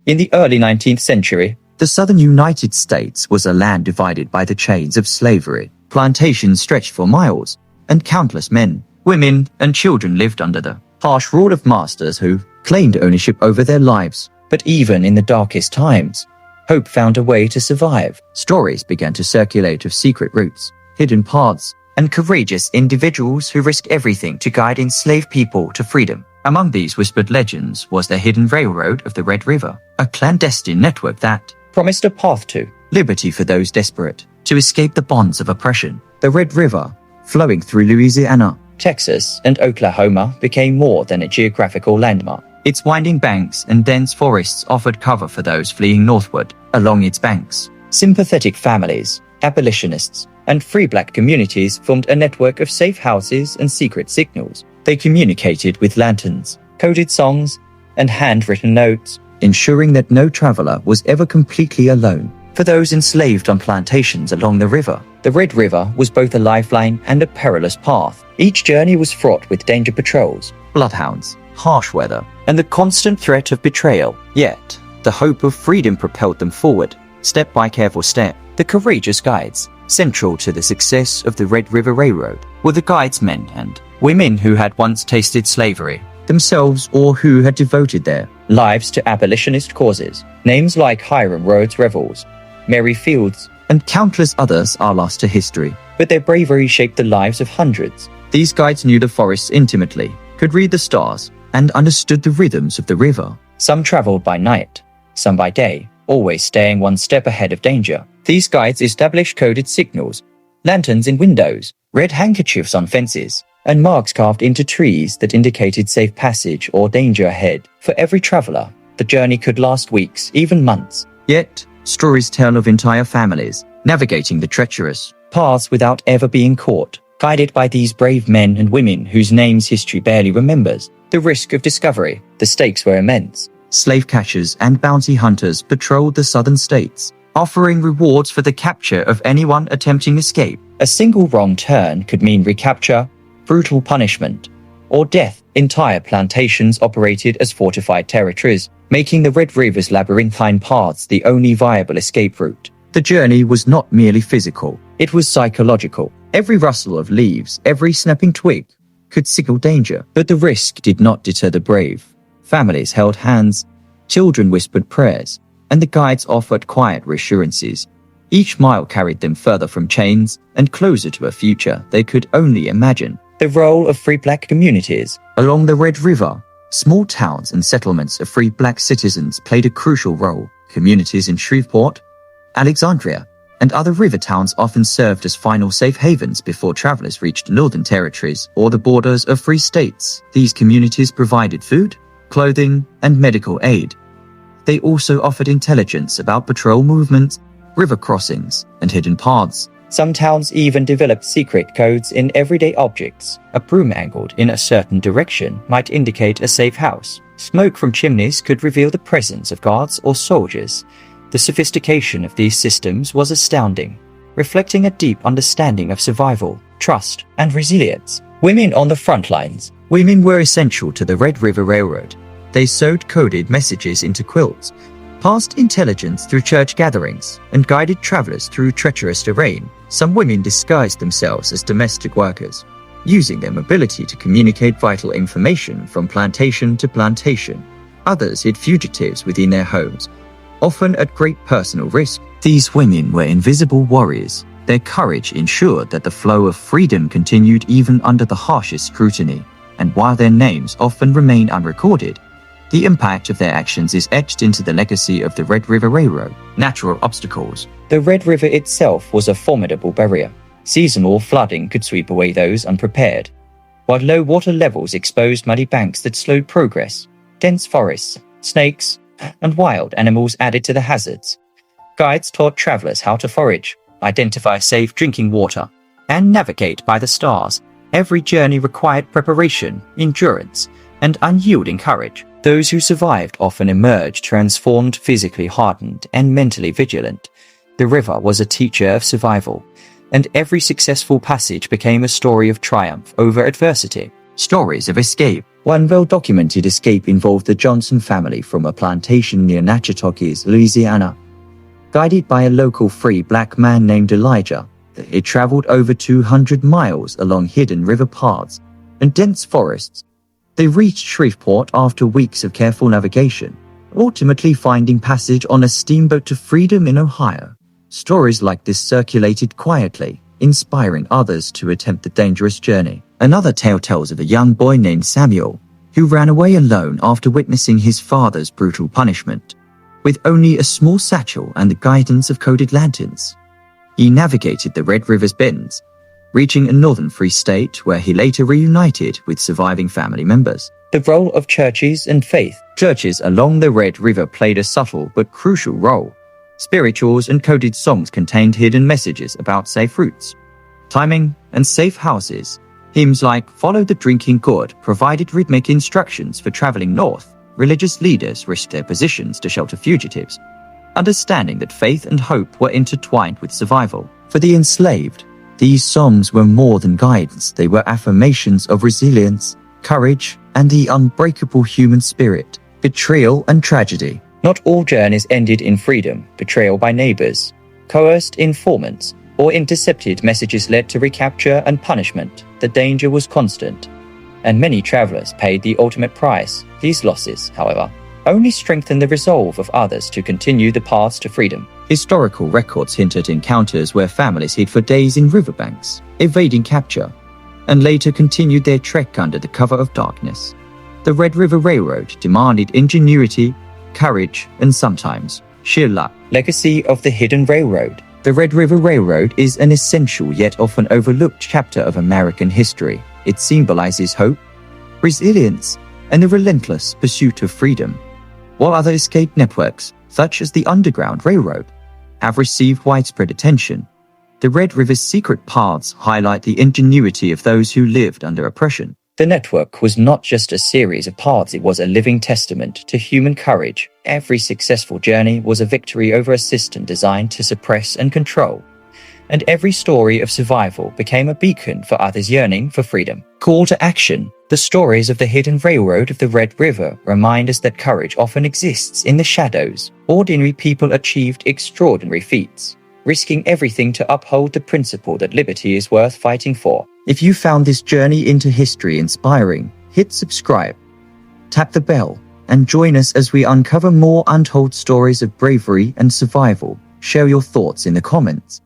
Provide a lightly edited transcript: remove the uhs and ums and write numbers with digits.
In the early 19th century, the southern United States was a land divided by the chains of slavery. Plantations stretched for miles, and countless men, women, and children lived under the harsh rule of masters who claimed ownership over their lives. But even in the darkest times, hope found a way to survive. Stories began to circulate of secret routes, hidden paths, and courageous individuals who risked everything to guide enslaved people to freedom. Among these whispered legends was the hidden railroad of the Red River, a clandestine network that promised a path to liberty for those desperate to escape the bonds of oppression. The Red River, flowing through Louisiana, Texas, and Oklahoma, became more than a geographical landmark. Its winding banks and dense forests offered cover for those fleeing northward. Along its banks, sympathetic families, abolitionists, and free black communities formed a network of safe houses and secret signals. They communicated with lanterns, coded songs, and handwritten notes, ensuring that no traveler was ever completely alone. For those enslaved on plantations along the river, the Red River was both a lifeline and a perilous path. Each journey was fraught with danger patrols, bloodhounds, harsh weather, and the constant threat of betrayal. Yet, the hope of freedom propelled them forward, step by careful step. The courageous guides, central to the success of the Red River Railroad, were the guidesmen and women who had once tasted slavery themselves or who had devoted their lives to abolitionist causes. Names like Hiram Rhodes Revels, Mary Fields, and countless others are lost to history, but their bravery shaped the lives of hundreds. These guides knew the forests intimately, could read the stars, and understood the rhythms of the river. Some traveled by night, some by day, always staying one step ahead of danger. These guides established coded signals, lanterns in windows, red handkerchiefs on fences, and marks carved into trees that indicated safe passage or danger ahead. For every traveler, the journey could last weeks, even months. Yet, stories tell of entire families navigating the treacherous paths without ever being caught, guided by these brave men and women whose names history barely remembers. The risk of discovery, the stakes were immense. Slave catchers and bounty hunters patrolled the southern states, offering rewards for the capture of anyone attempting escape. A single wrong turn could mean recapture, brutal punishment, or death. Entire plantations operated as fortified territories, making the Red River's labyrinthine paths the only viable escape route. The journey was not merely physical, it was psychological. Every rustle of leaves, every snapping twig could signal danger, but the risk did not deter the brave. Families held hands, children whispered prayers, and the guides offered quiet reassurances. Each mile carried them further from chains and closer to a future they could only imagine. The role of free black communities along the Red River. Small towns and settlements of free black citizens played a crucial role. Communities in Shreveport, Alexandria, and other river towns often served as final safe havens before travelers reached northern territories or the borders of free states. These communities provided food, clothing, and medical aid. They also offered intelligence about patrol movements, river crossings, and hidden paths. Some towns even developed secret codes in everyday objects. A broom angled in a certain direction might indicate a safe house. Smoke from chimneys could reveal the presence of guards or soldiers. The sophistication of these systems was astounding, reflecting a deep understanding of survival, trust, and resilience. Women on the front lines. Women were essential to the Red River Railroad. They sewed coded messages into quilts, passed intelligence through church gatherings, and guided travelers through treacherous terrain. Some women disguised themselves as domestic workers, using their mobility to communicate vital information from plantation to plantation. Others hid fugitives within their homes, often at great personal risk. These women were invisible warriors. Their courage ensured that the flow of freedom continued even under the harshest scrutiny, and while their names often remain unrecorded, the impact of their actions is etched into the legacy of the Red River Railroad. Natural obstacles. The Red River itself was a formidable barrier. Seasonal flooding could sweep away those unprepared, while low water levels exposed muddy banks that slowed progress. Dense forests, snakes, and wild animals added to the hazards. Guides taught travelers how to forage, identify safe drinking water, and navigate by the stars. Every journey required preparation, endurance, and unyielding courage. Those who survived often emerged transformed, physically hardened, and mentally vigilant. The river was a teacher of survival, and every successful passage became a story of triumph over adversity. Stories of escape. One well-documented escape involved the Johnson family from a plantation near Natchitoches, Louisiana. Guided by a local free black man named Elijah, they traveled over 200 miles along hidden river paths and dense forests. They reached Shreveport after weeks of careful navigation, ultimately finding passage on a steamboat to freedom in Ohio. Stories like this circulated quietly, inspiring others to attempt the dangerous journey. Another tale tells of a young boy named Samuel, who ran away alone after witnessing his father's brutal punishment. With only a small satchel and the guidance of coded lanterns, he navigated the Red River's bends, reaching a northern free state where he later reunited with surviving family members. The role of churches and faith. Churches along the Red River played a subtle but crucial role. Spirituals and coded songs contained hidden messages about safe routes, timing, and safe houses. Hymns like "Follow the Drinking Gourd" provided rhythmic instructions for traveling north. Religious leaders risked their positions to shelter fugitives, understanding that faith and hope were intertwined with survival. For the enslaved, these songs were more than guidance. They were affirmations of resilience, courage, and the unbreakable human spirit. Betrayal and tragedy. Not all journeys ended in freedom. Betrayal by neighbors, coerced informants, or intercepted messages led to recapture and punishment. The danger was constant, and many travelers paid the ultimate price. These losses, however, only strengthened the resolve of others to continue the paths to freedom. Historical records hint at encounters where families hid for days in riverbanks, evading capture, and later continued their trek under the cover of darkness. The Red River Railroad demanded ingenuity, courage, and sometimes sheer luck. Legacy of the Hidden Railroad. The Red River Railroad is an essential yet often overlooked chapter of American history. It symbolizes hope, resilience, and the relentless pursuit of freedom. While other escape networks, such as the Underground Railroad, have received widespread attention, the Red River's secret paths highlight the ingenuity of those who lived under oppression. The network was not just a series of paths, it was a living testament to human courage. Every successful journey was a victory over a system designed to suppress and control, and every story of survival became a beacon for others yearning for freedom. Call to action. The stories of the Hidden Railroad of the Red River remind us that courage often exists in the shadows. Ordinary people achieved extraordinary feats, risking everything to uphold the principle that liberty is worth fighting for. If you found this journey into history inspiring, hit subscribe, tap the bell, and join us as we uncover more untold stories of bravery and survival. Share your thoughts in the comments.